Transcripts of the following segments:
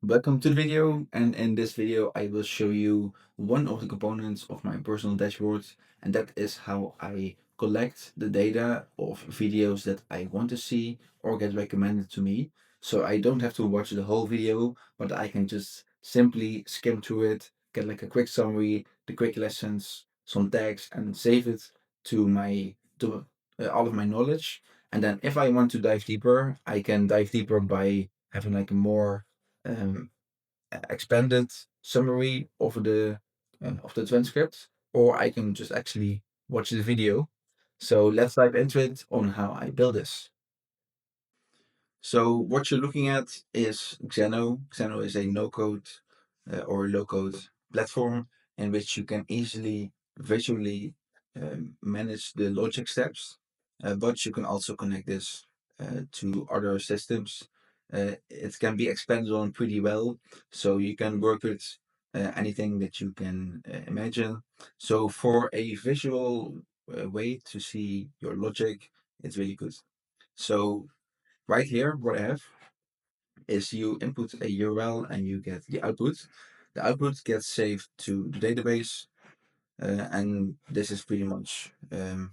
Welcome to the video, and in this video I will show you one of the components of my personal dashboard, and that is how I collect the data of videos that I want to see or get recommended to me. So I don't have to watch the whole video, but I can just simply skim through it, get like a quick summary, the quick lessons, some tags, and save it to my to all of my knowledge. And then if I want to dive deeper, I can dive deeper by having like a more um, expanded summary of the transcript, or I can just actually watch the video. So let's dive into it on how I build this. So what you're looking at is Xeno. Xeno is a no-code or low-code platform in which you can easily visually manage the logic steps, but you can also connect this to other systems. It can be expanded on pretty well, so you can work with anything that you can imagine. So for a visual way to see your logic, it's really good. So right here, what I have is you input a URL and you get the output. The output gets saved to the database, and this is pretty much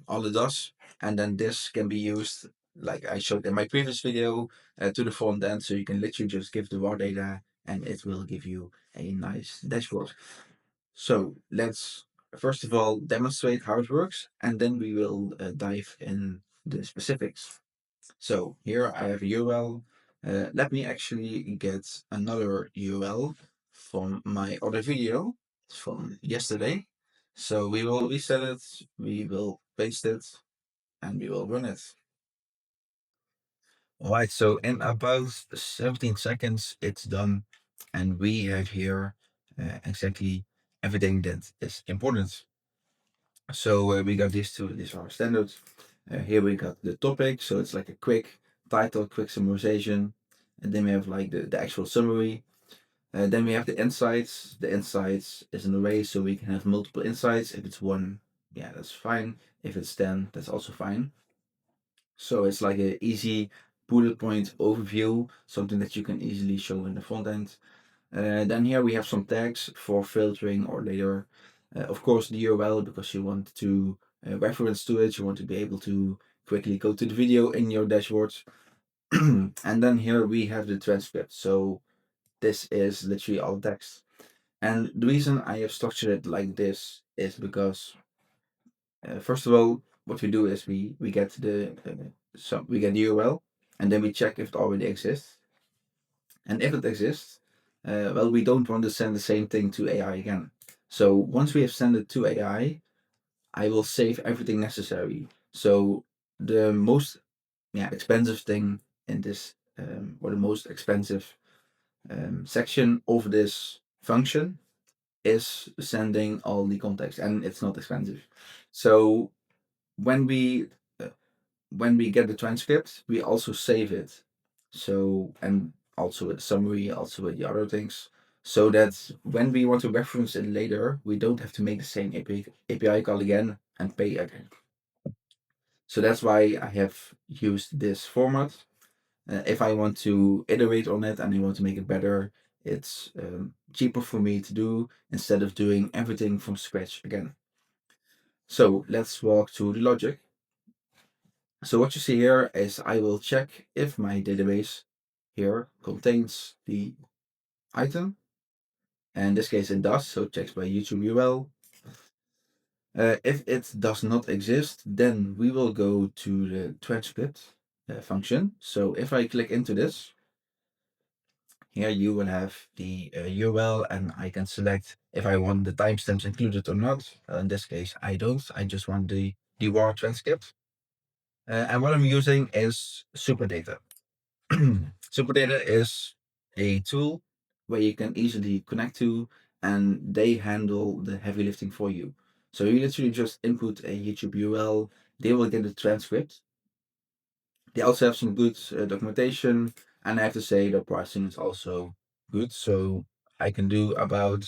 all it does. And then this can be used, like I showed in my previous video, to the front end. So you can literally just give the raw data and it will give you a nice dashboard. So let's first of all demonstrate how it works, and then we will dive in the specifics. So here I have a URL. Let me actually get another URL from my other video from yesterday. So we will reset it, we will paste it, and we will run it. All right, so in about 17 seconds, it's done. And we have here exactly everything that is important. So we got these two, these are our standards. Here we got the topic, so it's like a quick title, quick summarization. And then we have like the actual summary. Then we have the insights. The insights is an array, so we can have multiple insights. If it's one, yeah, that's fine. If it's 10, that's also fine. So it's like an easy bullet point overview, something that you can easily show in the front end. Then here we have some tags for filtering or later. Of course, the URL because you want to reference to it. You want to be able to quickly go to the video in your dashboard. And then here we have the transcript. So this is literally all text. And the reason I have structured it like this is because first of all, what we do is we get we get the URL and then we check if it already exists. And if it exists, well, we don't want to send the same thing to AI again. So once we have sent it to I will save everything necessary. So the most expensive thing in this, or the most expensive section of this function is sending all the context, and it's not expensive. So when we uh, when we get the transcript, we also save it. So, and also with the summary, also with the other things, so that when we want to reference it later, we don't have to make the same API call again and pay again. So that's why I have used this format. If I want to iterate on it and I want to make it better, it's cheaper for me to do instead of doing everything from scratch again. So let's walk through the logic. So what you see here is I will check if my database here contains the item. And in this case it does, so it checks by YouTube URL. If it does not exist, then we will go to the transcript function. So if I click into this, here you will have the URL and I can select if I want the timestamps included or not. In this case, I don't. I just want the raw transcript. And what I'm using is Superdata. Superdata is a tool where you can easily connect to and they handle the heavy lifting for you. So you literally just input a YouTube URL, they will get the transcript. They also have some good documentation, and I have to say the pricing is also good. So I can do about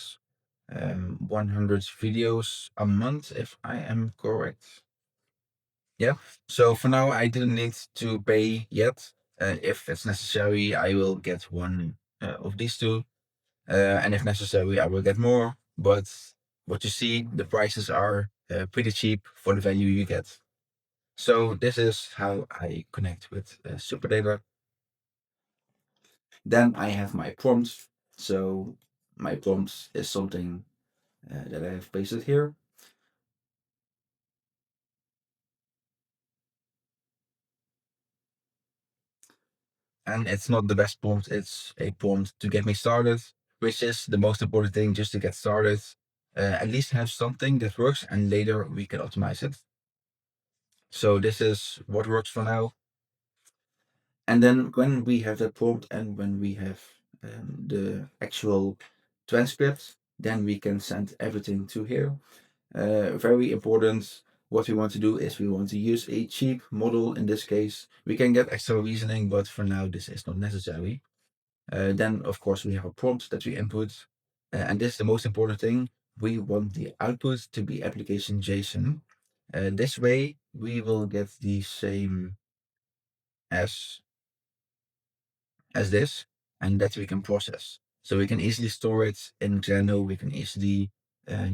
100 videos a month if I am correct. Yeah. So for now, I didn't need to pay yet. If it's necessary, I will get one of these two. and if necessary, I will get more. But what you see, the prices are pretty cheap for the value you get. So this is how I connect with Superdata. Then I have my prompts. So my prompts is something that I have pasted here. And it's not the best prompt, it's a prompt to get me started, which is the most important thing just to get started. At least have something that works and later we can optimize it. So this is what works for now. And then when we have that prompt and when we have the actual transcript, then we can send everything to here. Very important. What we want to do is we want to use a cheap model in this case. We can get extra reasoning, but for now this is not necessary. Then, of course, we have a prompt that we input. And this is the most important thing. We want the output to be application JSON. This way, we will get the same as this, and that we can process. So we can easily store it in Xano. We can easily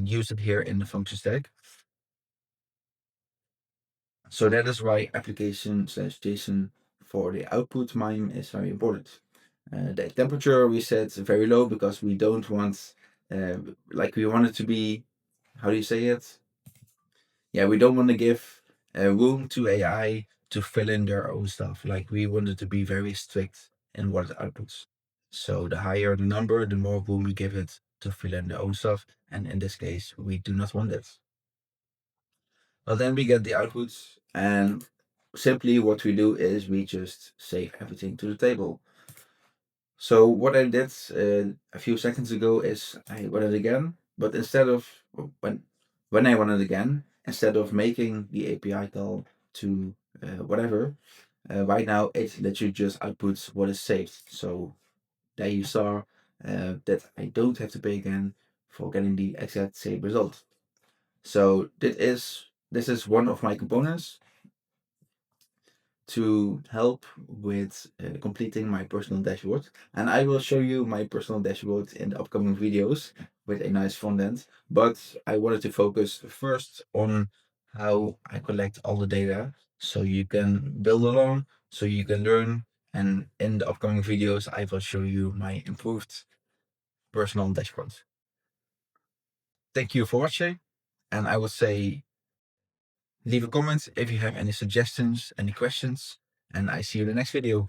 use it here in the function stack. So that is why application slash JSON for the output MIME is very important. The temperature we set very low because we don't want, like we want it to be, how do you say it? Yeah, we don't want to give room to AI to fill in their own stuff. Like we want it to be very strict in what it outputs. So the higher the number, the more room we give it to fill in their own stuff. And in this case, we do not want it. Well, then we get the outputs, and simply what we do is we just save everything to the table. So what I did a few seconds ago is I run it again, but instead of when I run it again, instead of making the API call to whatever, right now it lets you just output what is saved. So there you saw that I don't have to pay again for getting the exact same result. So this is one of my components to help with completing my personal dashboard. And I will show you my personal dashboard in the upcoming videos with a nice front end. But I wanted to focus first on how I collect all the data so you can build along, so you can learn. And in the upcoming videos, I will show you my improved personal dashboard. Thank you for watching. And I would say leave a comment if you have any suggestions, any questions, and I see you in the next video.